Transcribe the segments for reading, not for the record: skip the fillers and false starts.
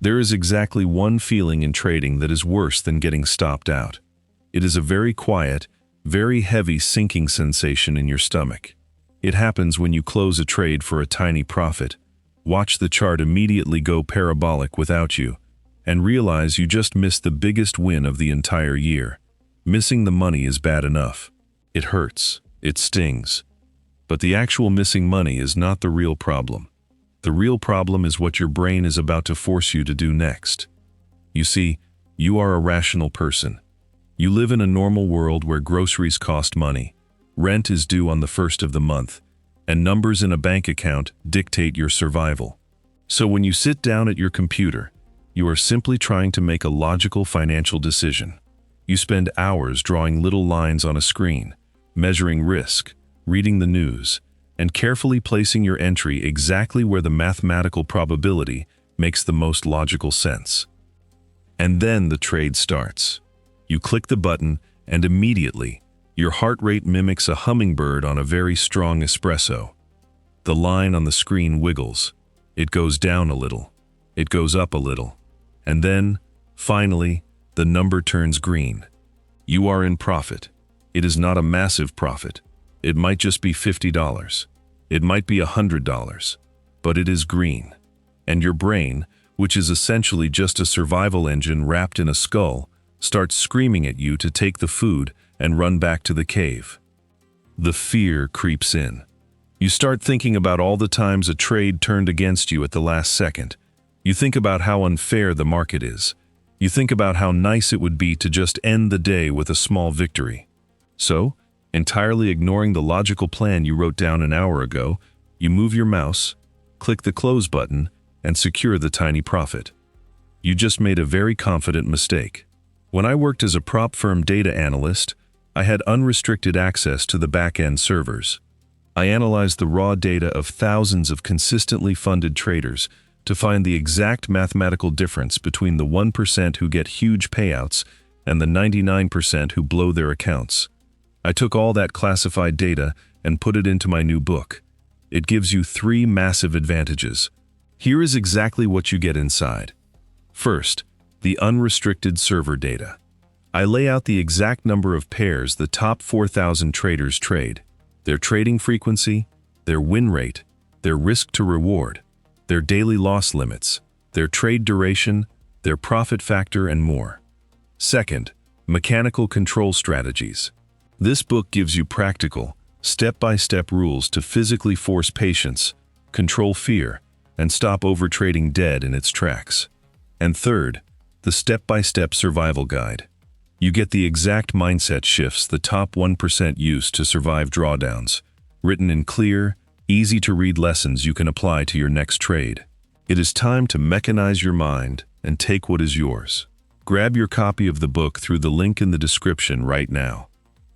There is exactly one feeling in trading that is worse than getting stopped out. It is a very quiet, very heavy sinking sensation in your stomach. It happens when you close a trade for a tiny profit, watch the chart immediately go parabolic without you, and realize you just missed the biggest win of the entire year. Missing the money is bad enough. It hurts, it stings. But the actual missing money is not the real problem. The real problem is what your brain is about to force you to do next. You see, you are a rational person. You live in a normal world where groceries cost money, rent is due on the first of the month, and numbers in a bank account dictate your survival. So when you sit down at your computer, you are simply trying to make a logical financial decision. You spend hours drawing little lines on a screen, measuring risk, reading the news, and carefully placing your entry exactly where the mathematical probability makes the most logical sense. And then the trade starts. You click the button, and immediately, your heart rate mimics a hummingbird on a very strong espresso. The line on the screen wiggles. It goes down a little. It goes up a little. And then, finally, the number turns green. You are in profit. It is not a massive profit. It might just be $50. It might be $100. But it is green. And your brain, which is essentially just a survival engine wrapped in a skull, starts screaming at you to take the food and run back to the cave. The fear creeps in. You start thinking about all the times a trade turned against you at the last second. You think about how unfair the market is. You think about how nice it would be to just end the day with a small victory. So, entirely ignoring the logical plan you wrote down an hour ago, you move your mouse, click the close button, and secure the tiny profit. You just made a very confident mistake. When I worked as a prop firm data analyst, I had unrestricted access to the back-end servers. I analyzed the raw data of thousands of consistently funded traders to find the exact mathematical difference between the 1% who get huge payouts and the 99% who blow their accounts. I took all that classified data and put it into my new book. It gives you 3 massive advantages. Here is exactly what you get inside. First, the unrestricted server data. I lay out the exact number of pairs the top 4,000 traders trade, their trading frequency, their win rate, their risk to reward, their daily loss limits, their trade duration, their profit factor, and more. Second, mechanical control strategies. This book gives you practical, step-by-step rules to physically force patience, control fear, and stop overtrading dead in its tracks. And third, the step-by-step survival guide. You get the exact mindset shifts the top 1% use to survive drawdowns, written in clear, easy-to-read lessons you can apply to your next trade. It is time to mechanize your mind and take what is yours. Grab your copy of the book through the link in the description right now.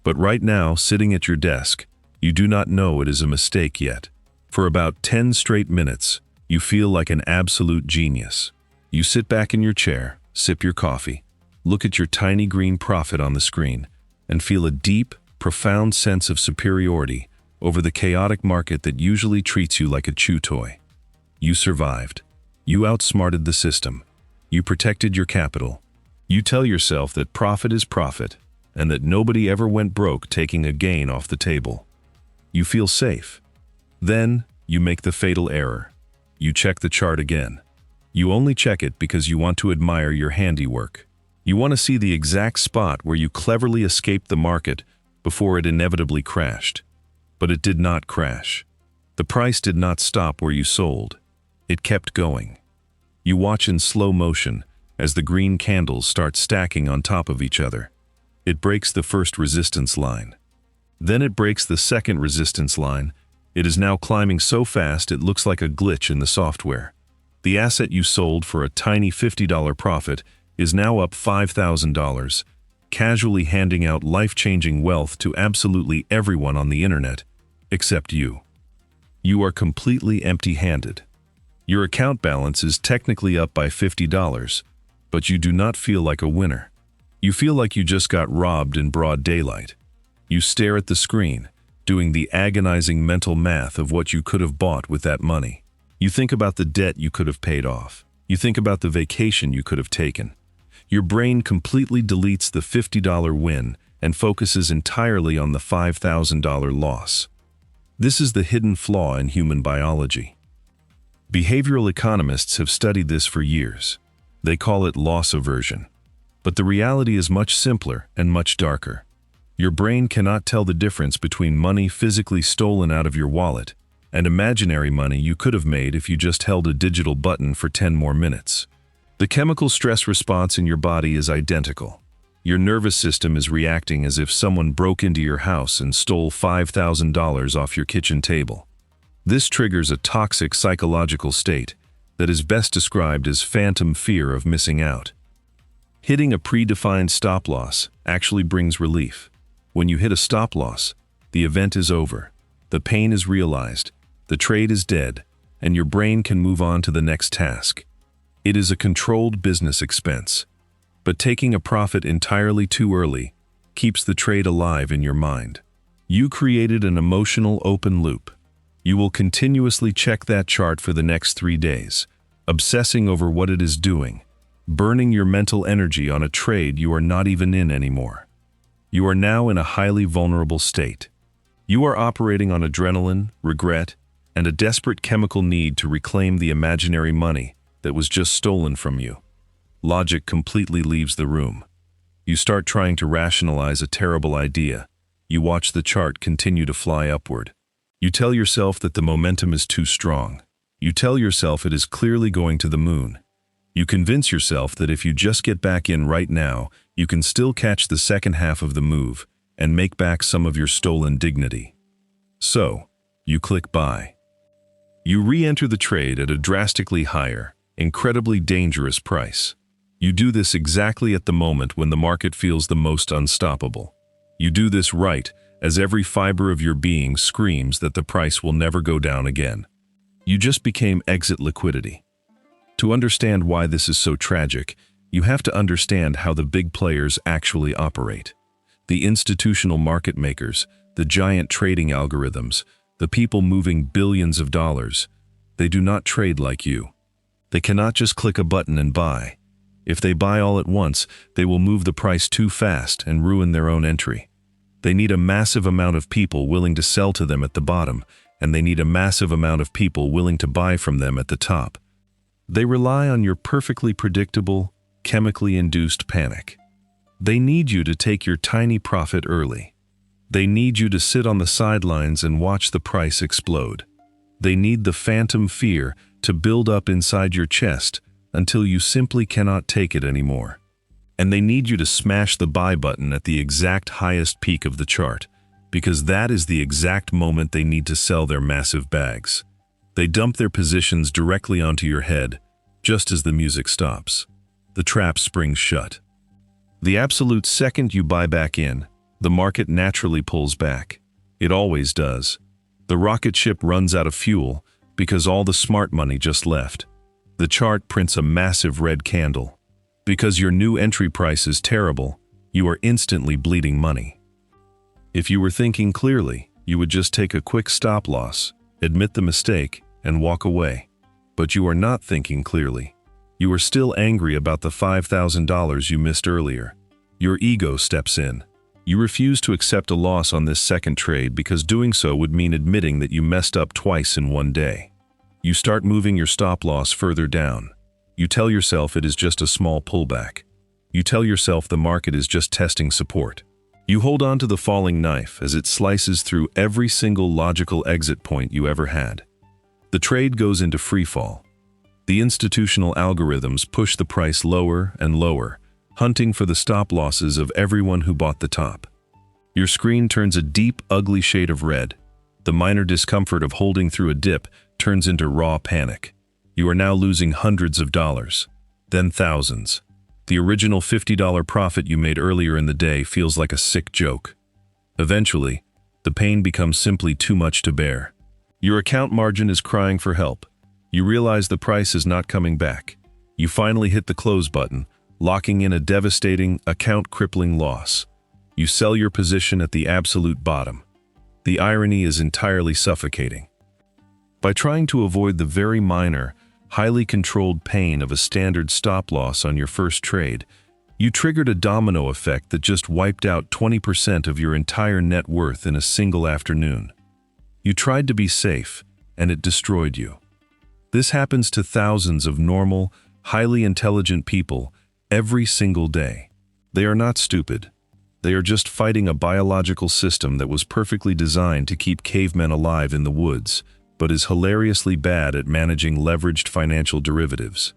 But right now, sitting at your desk, you do not know it is a mistake yet. For about 10 straight minutes, you feel like an absolute genius. You sit back in your chair, sip your coffee, look at your tiny green profit on the screen, and feel a deep, profound sense of superiority over the chaotic market that usually treats you like a chew toy. You survived. You outsmarted the system. You protected your capital. You tell yourself that profit is profit, and that nobody ever went broke taking a gain off the table. You feel safe. Then, you make the fatal error. You check the chart again. You only check it because you want to admire your handiwork. You want to see the exact spot where you cleverly escaped the market before it inevitably crashed. But it did not crash. The price did not stop where you sold. It kept going. You watch in slow motion as the green candles start stacking on top of each other. It breaks the first resistance line. Then it breaks the second resistance line. It is now climbing so fast it looks like a glitch in the software. The asset you sold for a tiny $50 profit is now up $5,000, casually handing out life-changing wealth to absolutely everyone on the internet, except you. You are completely empty-handed. Your account balance is technically up by $50, but you do not feel like a winner. You feel like you just got robbed in broad daylight. You stare at the screen, doing the agonizing mental math of what you could have bought with that money. You think about the debt you could have paid off, You think about the vacation you could have taken. Your brain completely deletes the $50 win and focuses entirely on the $5,000 loss. This is the hidden flaw in human biology. Behavioral economists have studied this for years. They call it loss aversion. But the reality is much simpler and much darker. Your brain cannot tell the difference between money physically stolen out of your wallet and imaginary money you could have made if you just held a digital button for 10 more minutes. The chemical stress response in your body is identical. Your nervous system is reacting as if someone broke into your house and stole $5,000 off your kitchen table. This triggers a toxic psychological state that is best described as phantom fear of missing out. Hitting a predefined stop loss actually brings relief. When you hit a stop loss, the event is over, the pain is realized, the trade is dead, and your brain can move on to the next task. It is a controlled business expense. But taking a profit entirely too early keeps the trade alive in your mind. You created an emotional open loop. You will continuously check that chart for the next 3 days, obsessing over what it is doing, burning your mental energy on a trade you are not even in anymore. You are now in a highly vulnerable state. You are operating on adrenaline, regret, and a desperate chemical need to reclaim the imaginary money that was just stolen from you. Logic completely leaves the room. You start trying to rationalize a terrible idea. You watch the chart continue to fly upward. You tell yourself that the momentum is too strong. You tell yourself it is clearly going to the moon. You convince yourself that if you just get back in right now, you can still catch the second half of the move and make back some of your stolen dignity. So, you click buy. You re-enter the trade at a drastically higher, incredibly dangerous price. You do this exactly at the moment when the market feels the most unstoppable. You do this right as every fiber of your being screams that the price will never go down again. You just became exit liquidity. To understand why this is so tragic, you have to understand how the big players actually operate. The institutional market makers, the giant trading algorithms, the people moving billions of dollars, they do not trade like you. They cannot just click a button and buy. If they buy all at once, they will move the price too fast and ruin their own entry. They need a massive amount of people willing to sell to them at the bottom, and they need a massive amount of people willing to buy from them at the top. They rely on your perfectly predictable, chemically induced panic. They need you to take your tiny profit early. They need you to sit on the sidelines and watch the price explode. They need the phantom fear to build up inside your chest until you simply cannot take it anymore. And they need you to smash the buy button at the exact highest peak of the chart, because that is the exact moment they need to sell their massive bags. They dump their positions directly onto your head, just as the music stops. The trap springs shut. The absolute second you buy back in, the market naturally pulls back. It always does. The rocket ship runs out of fuel because all the smart money just left. The chart prints a massive red candle. Because your new entry price is terrible, you are instantly bleeding money. If you were thinking clearly, you would just take a quick stop loss, admit the mistake, and walk away. But you are not thinking clearly. You are still angry about the $5,000 you missed earlier. Your ego steps in. You refuse to accept a loss on this second trade because doing so would mean admitting that you messed up twice in one day. You start moving your stop loss further down. You tell yourself it is just a small pullback. You tell yourself the market is just testing support. You hold on to the falling knife as it slices through every single logical exit point you ever had. The trade goes into freefall. The institutional algorithms push the price lower and lower, hunting for the stop losses of everyone who bought the top. Your screen turns a deep, ugly shade of red. The minor discomfort of holding through a dip turns into raw panic. You are now losing hundreds of dollars, then thousands. The original $50 profit you made earlier in the day feels like a sick joke. Eventually, the pain becomes simply too much to bear. Your account margin is crying for help. You realize the price is not coming back. You finally hit the close button, locking in a devastating, account-crippling loss. You sell your position at the absolute bottom. The irony is entirely suffocating. By trying to avoid the very minor, highly controlled pain of a standard stop loss on your first trade, you triggered a domino effect that just wiped out 20% of your entire net worth in a single afternoon. You tried to be safe, and it destroyed you. This happens to thousands of normal, highly intelligent people every single day. They are not stupid. They are just fighting a biological system that was perfectly designed to keep cavemen alive in the woods, but is hilariously bad at managing leveraged financial derivatives.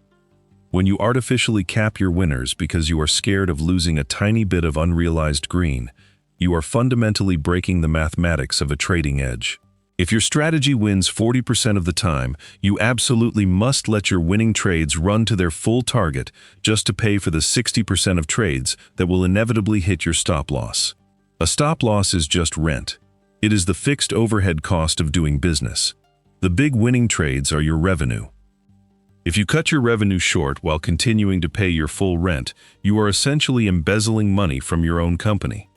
When you artificially cap your winners because you are scared of losing a tiny bit of unrealized green, you are fundamentally breaking the mathematics of a trading edge. If your strategy wins 40% of the time, you absolutely must let your winning trades run to their full target just to pay for the 60% of trades that will inevitably hit your stop loss. A stop loss is just rent. It is the fixed overhead cost of doing business. The big winning trades are your revenue. If you cut your revenue short while continuing to pay your full rent, you are essentially embezzling money from your own company.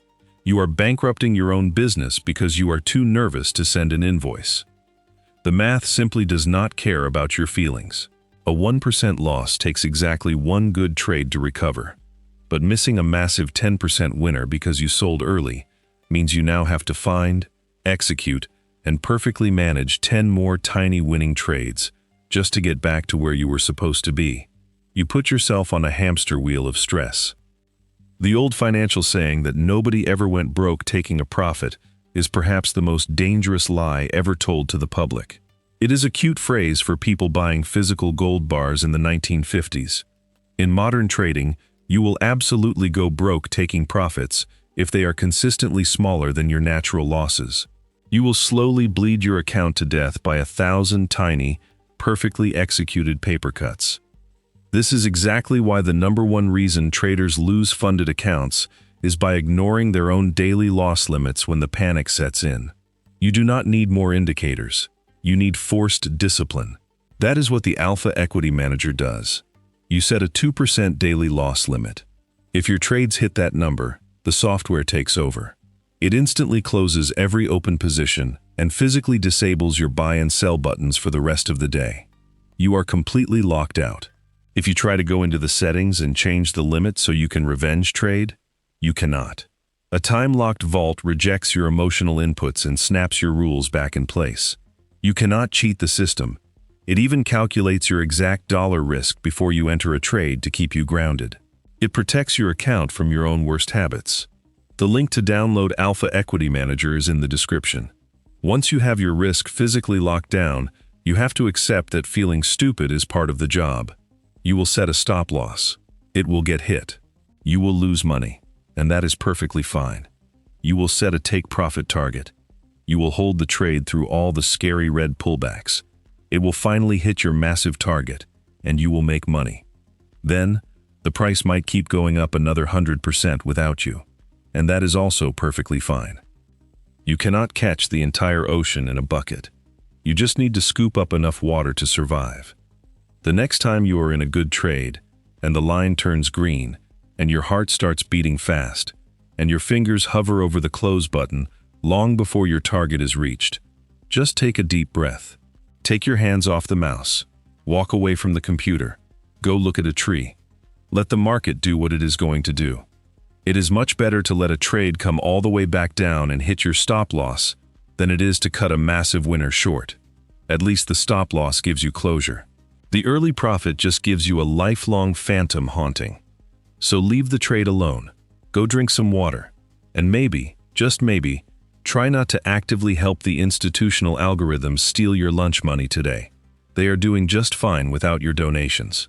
You are bankrupting your own business because you are too nervous to send an invoice. The math simply does not care about your feelings. A 1% loss takes exactly one good trade to recover, but missing a massive 10% winner because you sold early means you now have to find, execute, and perfectly manage 10 more tiny winning trades just to get back to where you were supposed to be. You put yourself on a hamster wheel of stress. The old financial saying that nobody ever went broke taking a profit is perhaps the most dangerous lie ever told to the public. It is a cute phrase for people buying physical gold bars in the 1950s. In modern trading, you will absolutely go broke taking profits if they are consistently smaller than your natural losses. You will slowly bleed your account to death by 1,000 tiny, perfectly executed paper cuts. This is exactly why the #1 reason traders lose funded accounts is by ignoring their own daily loss limits when the panic sets in. You do not need more indicators. You need forced discipline. That is what the Alpha Equity Manager does. You set a 2% daily loss limit. If your trades hit that number, the software takes over. It instantly closes every open position and physically disables your buy and sell buttons for the rest of the day. You are completely locked out. If you try to go into the settings and change the limit so you can revenge trade, you cannot. A time-locked vault rejects your emotional inputs and snaps your rules back in place. You cannot cheat the system. It even calculates your exact dollar risk before you enter a trade to keep you grounded. It protects your account from your own worst habits. The link to download Alpha Equity Manager is in the description. Once you have your risk physically locked down, you have to accept that feeling stupid is part of the job. You will set a stop loss. It will get hit. You will lose money, and that is perfectly fine. You will set a take-profit target. You will hold the trade through all the scary red pullbacks. It will finally hit your massive target, and you will make money. Then, the price might keep going up another 100% without you, and that is also perfectly fine. You cannot catch the entire ocean in a bucket. You just need to scoop up enough water to survive. The next time you are in a good trade, and the line turns green, and your heart starts beating fast, and your fingers hover over the close button long before your target is reached, just take a deep breath. Take your hands off the mouse. Walk away from the computer. Go look at a tree. Let the market do what it is going to do. It is much better to let a trade come all the way back down and hit your stop loss than it is to cut a massive winner short. At least the stop loss gives you closure. The early profit just gives you a lifelong phantom haunting. So leave the trade alone. Go drink some water. And maybe, just maybe, try not to actively help the institutional algorithms steal your lunch money today. They are doing just fine without your donations.